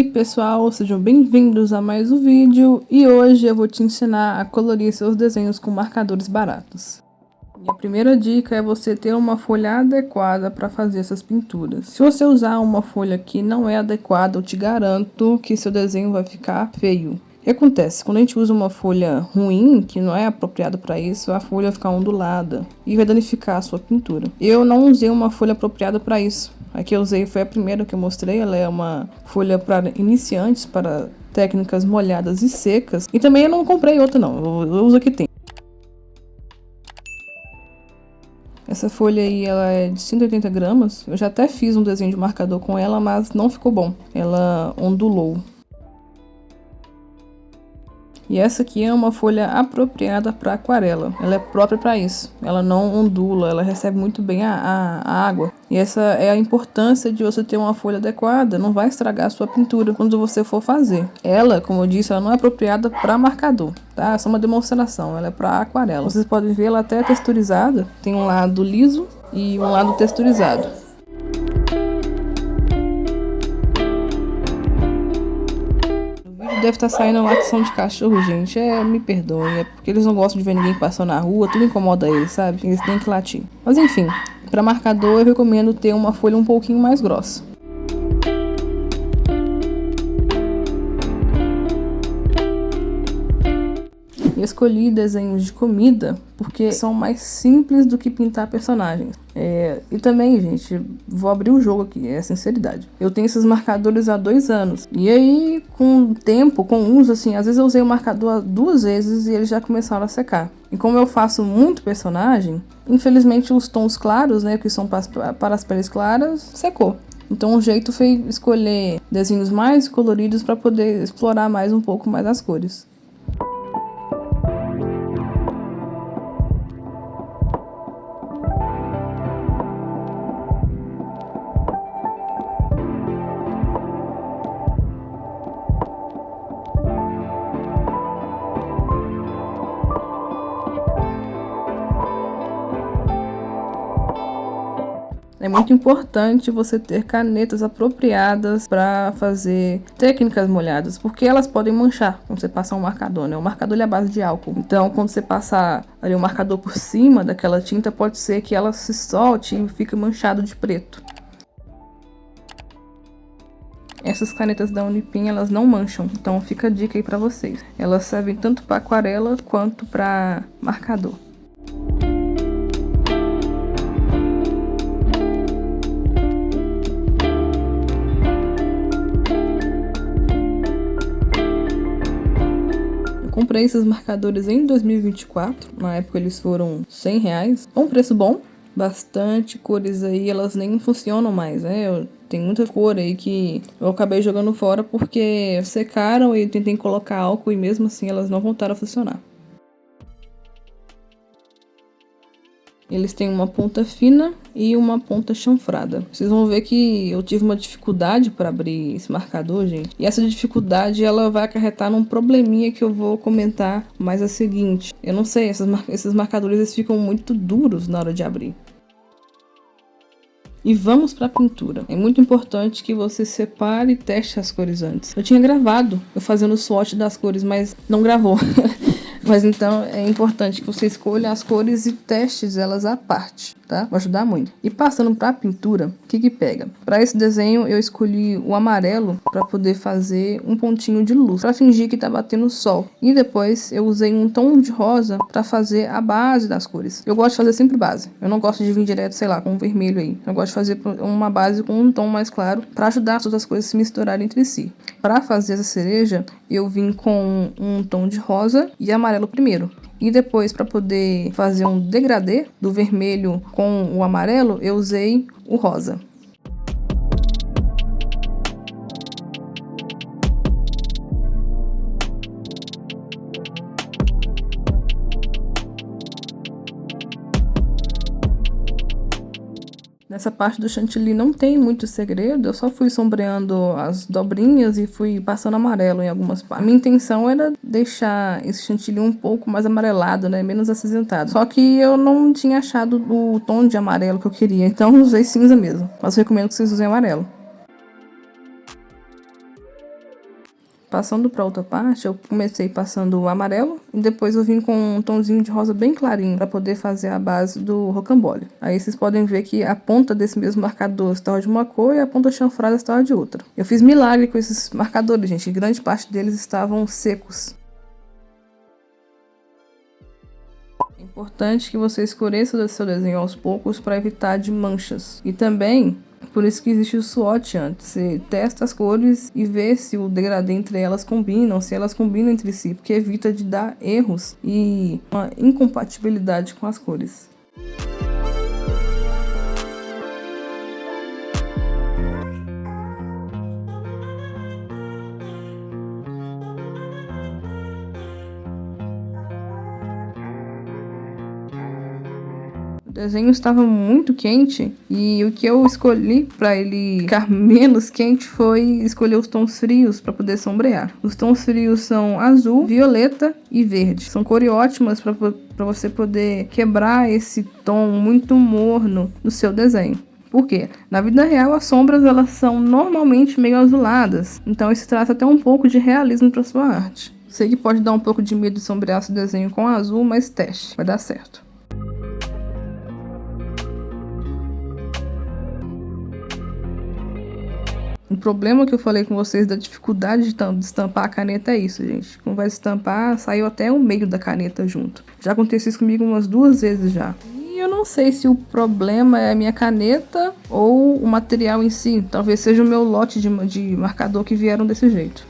aí pessoal, sejam bem-vindos a mais um vídeo e hoje eu vou te ensinar a colorir seus desenhos com marcadores baratos. E a primeira dica é você ter uma folha adequada para fazer essas pinturas. Se você usar uma folha que não é adequada, eu te garanto que seu desenho vai ficar feio. O que acontece? Quando a gente usa uma folha ruim, que não é apropriada para isso, a folha vai ficar ondulada e vai danificar a sua pintura. Eu não usei uma folha apropriada para isso. A que eu usei foi a primeira que eu mostrei, ela é uma folha para iniciantes, para técnicas molhadas e secas. E também eu não comprei outra não, eu uso a que tem. Essa folha aí, ela é de 180 gramas. Eu já até fiz um desenho de marcador com ela, mas não ficou bom. Ela ondulou. E essa aqui é uma folha apropriada para aquarela. Ela é própria para isso. Ela não ondula, ela recebe muito bem a água. E essa é a importância de você ter uma folha adequada. Não vai estragar a sua pintura quando você for fazer. Ela, como eu disse, ela não é apropriada para marcador, tá? É só uma demonstração. Ela é para aquarela. Vocês podem ver, ela até é texturizada. Tem um lado liso e um lado texturizado. Deve estar saindo latição de cachorro, gente. Me perdoem, é porque eles não gostam de ver ninguém passando na rua, tudo incomoda eles, sabe? Eles têm que latir. Mas enfim, para marcador eu recomendo ter uma folha um pouquinho mais grossa. Eu escolhi desenhos de comida porque são mais simples do que pintar personagens. E também, gente, vou abrir o jogo aqui, é sinceridade. Eu tenho esses marcadores há 2 anos. E aí, com o tempo, com o uso, assim, às vezes eu usei o marcador 2 vezes e eles já começaram a secar. E como eu faço muito personagem, infelizmente os tons claros, né, que são para as peles claras, secou. Então o jeito foi escolher desenhos mais coloridos para poder explorar mais um pouco mais as cores. É muito importante você ter canetas apropriadas para fazer técnicas molhadas, porque elas podem manchar quando você passar um marcador, né? O marcador é a base de álcool. Então, quando você passar ali o marcador por cima daquela tinta, pode ser que ela se solte e fique manchado de preto. Essas canetas da Unipin, elas não mancham, então fica a dica aí para vocês. Elas servem tanto para aquarela quanto para marcador. Comprei esses marcadores em 2024, na época eles foram R$100, um preço bom, bastante cores aí, elas nem funcionam mais, né? Tem muita cor aí que eu acabei jogando fora porque secaram e tentei colocar álcool e mesmo assim elas não voltaram a funcionar. Eles têm uma ponta fina e uma ponta chanfrada. Vocês vão ver que eu tive uma dificuldade para abrir esse marcador, gente. E essa dificuldade, ela vai acarretar num probleminha que eu vou comentar mais a seguinte. Eu não sei, esses marcadores eles ficam muito duros na hora de abrir. E vamos para a pintura. É muito importante que você separe e teste as cores antes. Eu tinha gravado eu fazendo o swatch das cores, mas não gravou. Mas então é importante que você escolha as cores e testes elas à parte, tá? Vai ajudar muito. E passando para a pintura, o que pega? Para esse desenho eu escolhi o amarelo para poder fazer um pontinho de luz, para fingir que tá batendo sol. E depois eu usei um tom de rosa para fazer a base das cores. Eu gosto de fazer sempre base. Eu não gosto de vir direto, sei lá, com um vermelho aí. Eu gosto de fazer uma base com um tom mais claro para ajudar as outras coisas a se misturarem entre si. Para fazer essa cereja, eu vim com um tom de rosa e amarelo primeiro. E depois, para poder fazer um degradê do vermelho com o amarelo, eu usei o rosa. Nessa parte do chantilly não tem muito segredo, eu só fui sombreando as dobrinhas e fui passando amarelo em algumas partes. A minha intenção era deixar esse chantilly um pouco mais amarelado, né, menos acinzentado. Só que eu não tinha achado o tom de amarelo que eu queria, então usei cinza mesmo. Mas eu recomendo que vocês usem amarelo. Passando para outra parte, eu comecei passando o amarelo e depois eu vim com um tomzinho de rosa bem clarinho para poder fazer a base do rocambole. Aí vocês podem ver que a ponta desse mesmo marcador estava de uma cor e a ponta chanfrada estava de outra. Eu fiz milagre com esses marcadores, gente, e grande parte deles estavam secos. É importante que você escureça o seu desenho aos poucos para evitar de manchas. E também, por isso que existe o swatch antes. Você testa as cores e vê se o degradê entre elas combinam, se elas combinam entre si, porque evita de dar erros e uma incompatibilidade com as cores. O desenho estava muito quente e o que eu escolhi para ele ficar menos quente foi escolher os tons frios para poder sombrear. Os tons frios são azul, violeta e verde. São cores ótimas para você poder quebrar esse tom muito morno no seu desenho. Por quê? Na vida real, as sombras elas são normalmente meio azuladas, então isso traz até um pouco de realismo para sua arte. Sei que pode dar um pouco de medo de sombrear seu desenho com azul, mas teste, vai dar certo. O problema que eu falei com vocês da dificuldade de estampar a caneta é isso, gente. Quando vai estampar, saiu até o meio da caneta junto. Já aconteceu isso comigo umas 2 vezes já. E eu não sei se o problema é a minha caneta ou o material em si. Talvez seja o meu lote de marcador que vieram desse jeito.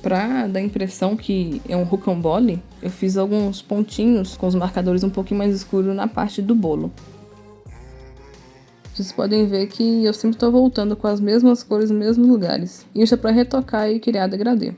Pra dar a impressão que é um rocambole, eu fiz alguns pontinhos com os marcadores um pouquinho mais escuros na parte do bolo. Vocês podem ver que eu sempre estou voltando com as mesmas cores nos mesmos lugares. Isso é para retocar e criar degradê.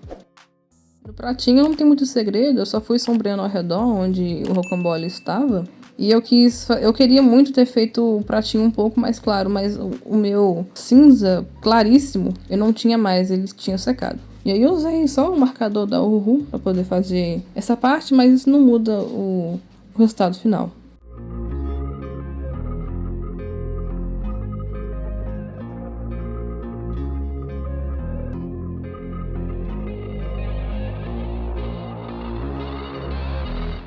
No pratinho não tem muito segredo, eu só fui sombreando ao redor onde o rocambole estava. E eu queria muito ter feito o pratinho um pouco mais claro, mas o meu cinza claríssimo eu não tinha mais, ele tinha secado. E aí eu usei só o marcador da Uhu para poder fazer essa parte, mas isso não muda o resultado final.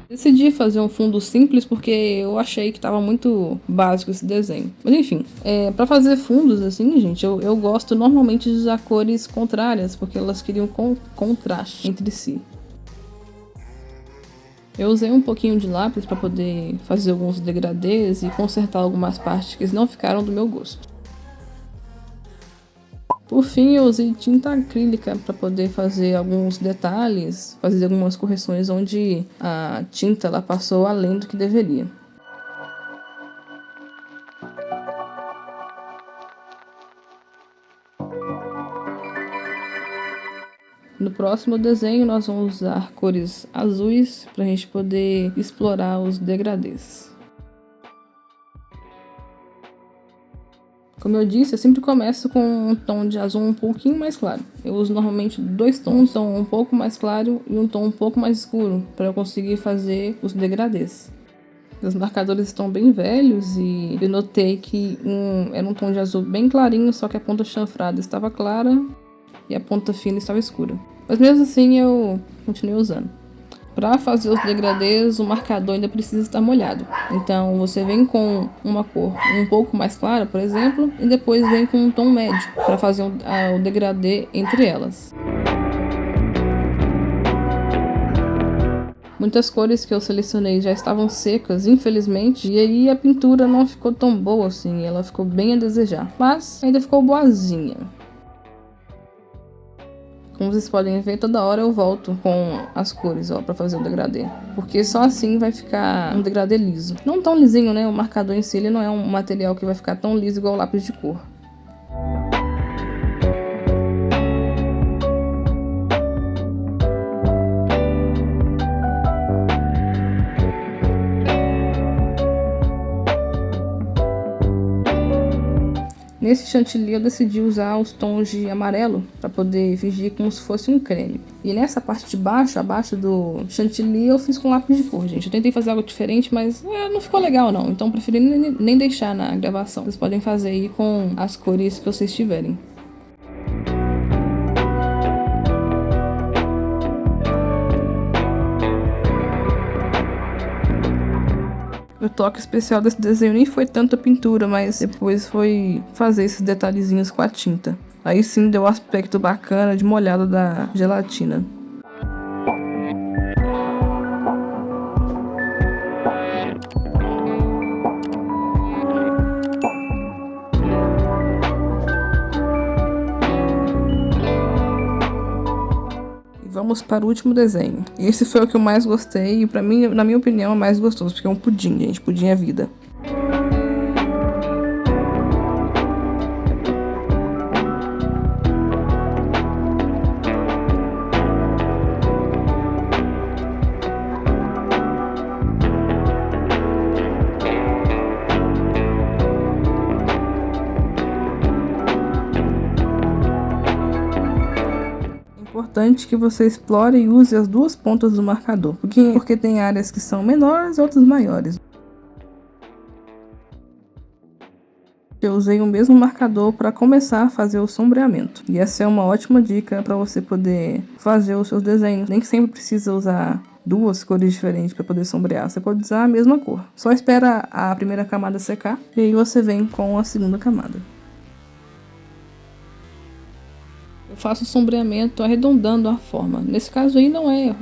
Decidi fazer um fundo simples porque eu achei que estava muito básico esse desenho. Mas enfim, para fazer fundos assim, gente, eu gosto normalmente de usar cores contrárias, porque elas criam contraste entre si. Eu usei um pouquinho de lápis para poder fazer alguns degradês e consertar algumas partes que não ficaram do meu gosto. Por fim, eu usei tinta acrílica para poder fazer alguns detalhes, fazer algumas correções onde a tinta ela passou além do que deveria. No próximo desenho, nós vamos usar cores azuis para a gente poder explorar os degradês. Como eu disse, eu sempre começo com um tom de azul um pouquinho mais claro. Eu uso normalmente 2 tons, um tom um pouco mais claro e um tom um pouco mais escuro, para eu conseguir fazer os degradês. Os marcadores estão bem velhos e eu notei que era um tom de azul bem clarinho, só que a ponta chanfrada estava clara e a ponta fina estava escura. Mas mesmo assim eu continuei usando. Para fazer os degradês, o marcador ainda precisa estar molhado. Então você vem com uma cor um pouco mais clara, por exemplo, e depois vem com um tom médio para fazer o degradê entre elas. Muitas cores que eu selecionei já estavam secas, infelizmente, e aí a pintura não ficou tão boa assim, ela ficou bem a desejar, mas ainda ficou boazinha. Como vocês podem ver, toda hora eu volto com as cores, ó, pra fazer o degradê. Porque só assim vai ficar um degradê liso. Não tão lisinho, né? O marcador em si, ele não é um material que vai ficar tão liso igual o lápis de cor. Nesse chantilly eu decidi usar os tons de amarelo para poder fingir como se fosse um creme. E nessa parte de baixo, abaixo do chantilly, eu fiz com lápis de cor, gente. Eu tentei fazer algo diferente, mas não ficou legal não. Então preferi nem deixar na gravação. Vocês podem fazer aí com as cores que vocês tiverem. O toque especial desse desenho nem foi tanto a pintura, mas depois foi fazer esses detalhezinhos com a tinta. Aí sim deu o aspecto bacana de molhado da gelatina. Vamos para o último desenho. Esse foi o que eu mais gostei e pra mim, na minha opinião, é o mais gostoso, porque é um pudim, gente. Pudim é vida. Importante que você explore e use as duas pontas do marcador, porque tem áreas que são menores e outras maiores. Eu usei o mesmo marcador para começar a fazer o sombreamento, e essa é uma ótima dica para você poder fazer os seus desenhos. Nem sempre precisa usar duas cores diferentes para poder sombrear, você pode usar a mesma cor. Só espera a primeira camada secar e aí você vem com a segunda camada. Eu faço o sombreamento arredondando a forma. Nesse caso aí não é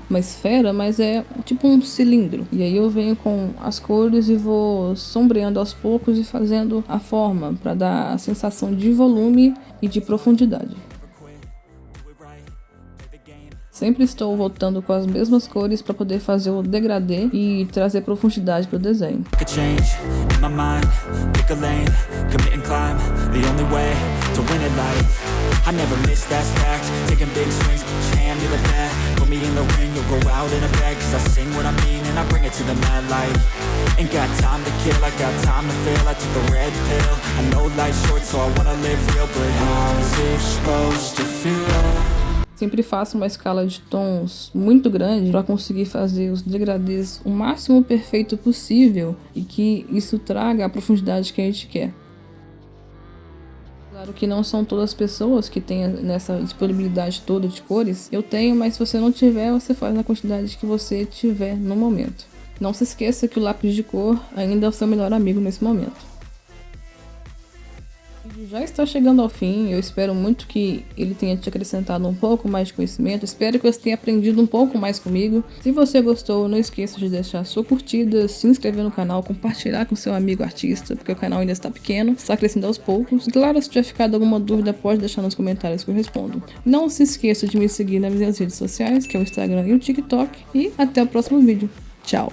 uma esfera, mas é tipo um cilindro. E aí eu venho com as cores e vou sombreando aos poucos e fazendo a forma para dar a sensação de volume e de profundidade. Sempre estou voltando com as mesmas cores para poder fazer o degradê e trazer profundidade para o desenho. I never miss, that's fact. Taking big swings, put your hand to the bat. Put me in the ring, you'll go out in a bag. Cause I sing what I mean and I bring it to the mad light. Ain't got time to kill, I got time to feel. I took a red pill, I know life's short so I wanna live real. But how's it supposed to feel? Sempre faço uma escala de tons muito grande para conseguir fazer os degradês o máximo perfeito possível e que isso traga a profundidade que a gente quer. Claro que não são todas as pessoas que têm nessa disponibilidade toda de cores. Eu tenho, mas se você não tiver, você faz na quantidade que você tiver no momento. Não se esqueça que o lápis de cor ainda é o seu melhor amigo nesse momento. O vídeo já está chegando ao fim, eu espero muito que ele tenha te acrescentado um pouco mais de conhecimento, espero que você tenha aprendido um pouco mais comigo. Se você gostou, não esqueça de deixar sua curtida, se inscrever no canal, compartilhar com seu amigo artista, porque o canal ainda está pequeno, está crescendo aos poucos. E claro, se tiver ficado alguma dúvida, pode deixar nos comentários que eu respondo. Não se esqueça de me seguir nas minhas redes sociais, que é o Instagram e o TikTok, e até o próximo vídeo. Tchau!